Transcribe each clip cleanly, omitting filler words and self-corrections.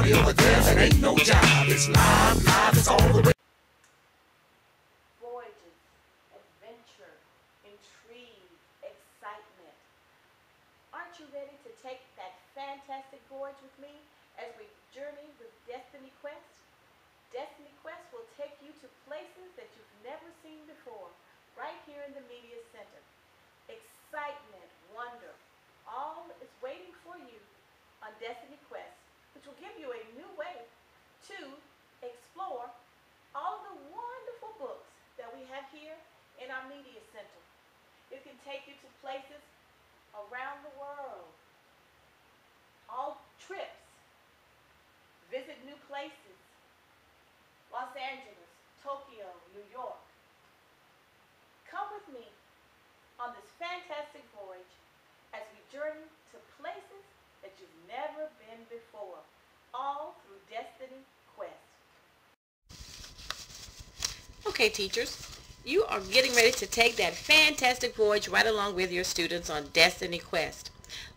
Baby, over there, that ain't no job. It's live, live, it's all the way. Voyages, adventure, intrigue, excitement. Aren't you ready to take that fantastic voyage with me as we journey with Destiny Quest? Destiny Quest will take you to places that you've never seen before, right here in the Media Center. Excitement, wonder, all is waiting for you on Destiny Quest, which will give you a new way to explore all of the wonderful books that we have here in our Media Center. It can take you to places around the world, all trips, visit new places, Los Angeles, Tokyo, New York. Come with me on this fantastic voyage as we journey to places that you've never been before, all through Destiny Quest. Okay, teachers, you are getting ready to take that fantastic voyage right along with your students on Destiny Quest.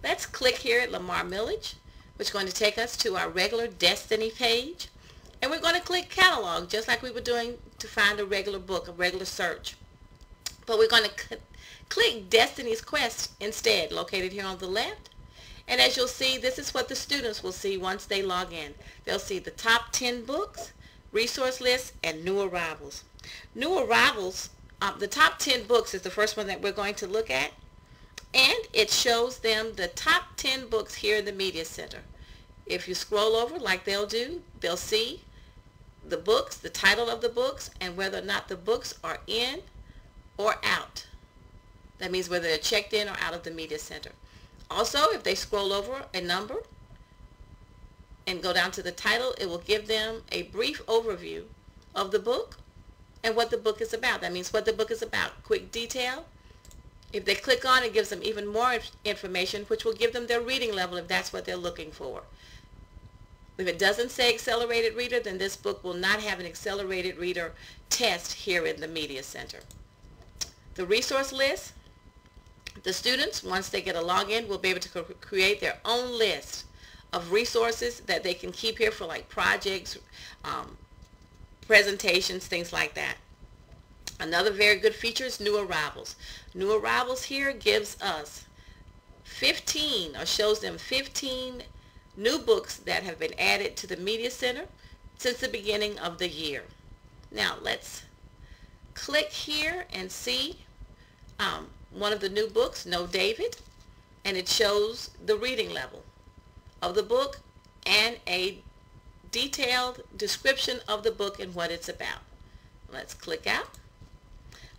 Let's click here at Lamar Millage, which is going to take us to our regular Destiny page. And we're going to click Catalog, just like we were doing to find a regular book, a regular search. But we're going to click Destiny's Quest instead, located here on the left. And as you'll see, this is what the students will see once they log in. They'll see the top 10 books, resource lists, and new arrivals. New arrivals, the top 10 books is the first one that we're going to look at. And it shows them the top 10 books here in the Media Center. If you scroll over like they'll do, they'll see the books, the title of the books, and whether or not the books are in or out. That means whether they're checked in or out of the Media Center. Also, if they scroll over a number and go down to the title, it will give them a brief overview of the book and what the book is about. That means what the book is about. Quick detail. If they click on it, it gives them even more information, which will give them their reading level if that's what they're looking for. If it doesn't say accelerated reader, then this book will not have an accelerated reader test here in the Media Center. The resource list, the students, once they get a login, will be able to create their own list of resources that they can keep here for like projects, presentations, things like that. Another very good feature is new arrivals. New arrivals here gives us 15, or shows them 15 new books that have been added to the Media Center since the beginning of the year. Now let's click here and see one of the new books, Know David, and it shows the reading level of the book and a detailed description of the book and what it's about. Let's click out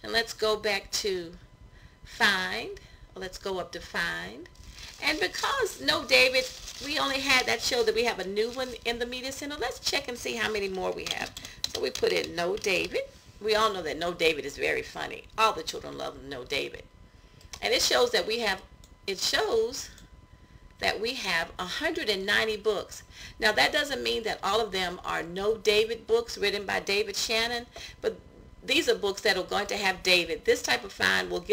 and let's go back to Find. Let's go up to Find. And because Know David, we only had that show that we have a new one in the Media Center. Let's check and see how many more we have. So we put in Know David. We all know that Know David is very funny. All the children love Know David. And it shows that we have 190 books. Now that doesn't mean that all of them are Know David books written by David Shannon, but these are books that are going to have David. This type of find will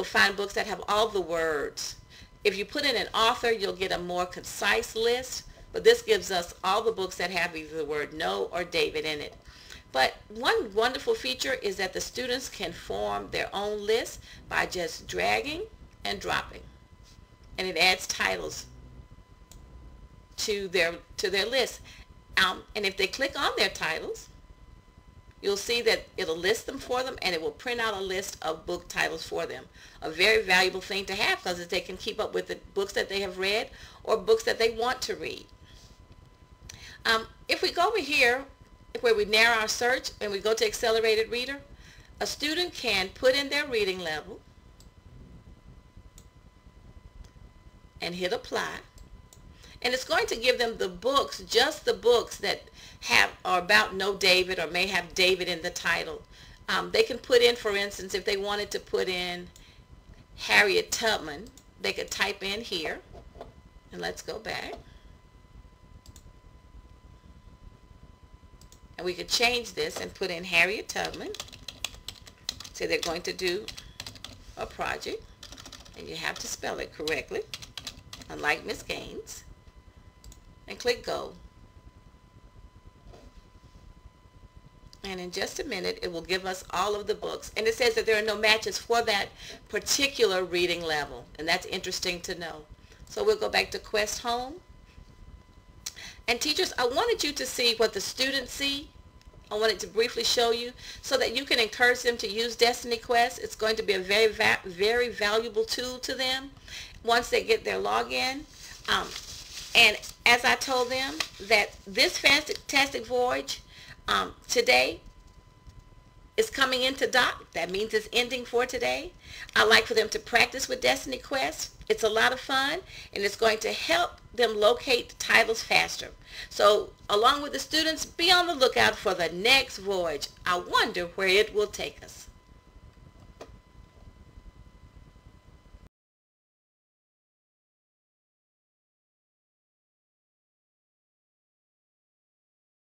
find books that have all the words. If you put in an author, you'll get a more concise list, but this gives us all the books that have either the word Know or David in it. But one wonderful feature is that the students can form their own list by just dragging and dropping. And it adds titles to their list. And if they click on their titles, you'll see that it'll list them for them, and it will print out a list of book titles for them. A very valuable thing to have, because they can keep up with the books that they have read or books that they want to read. If we go over here where we narrow our search and we go to Accelerated Reader, a student can put in their reading level and hit Apply. And it's going to give them the books, just the books that are about Know David or may have David in the title. They can put in, for instance, if they wanted to put in Harriet Tubman, they could type in here. And let's go back. And we could change this and put in Harriet Tubman. Say they're going to do a project, and you have to spell it correctly, unlike Miss Gaines. And click Go. And in just a minute, it will give us all of the books. And it says that there are no matches for that particular reading level. And that's interesting to know. So we'll go back to Quest Home. And teachers, I wanted you to see what the students see. I wanted to briefly show you so that you can encourage them to use Destiny Quest. It's going to be a very valuable tool to them once they get their login. And as I told them, that this fantastic voyage today is coming into dock. That means it's ending for today. I'd like for them to practice with Destiny Quest. It's a lot of fun, and it's going to help them locate titles faster. So along with the students, be on the lookout for the next voyage. I wonder where it will take us.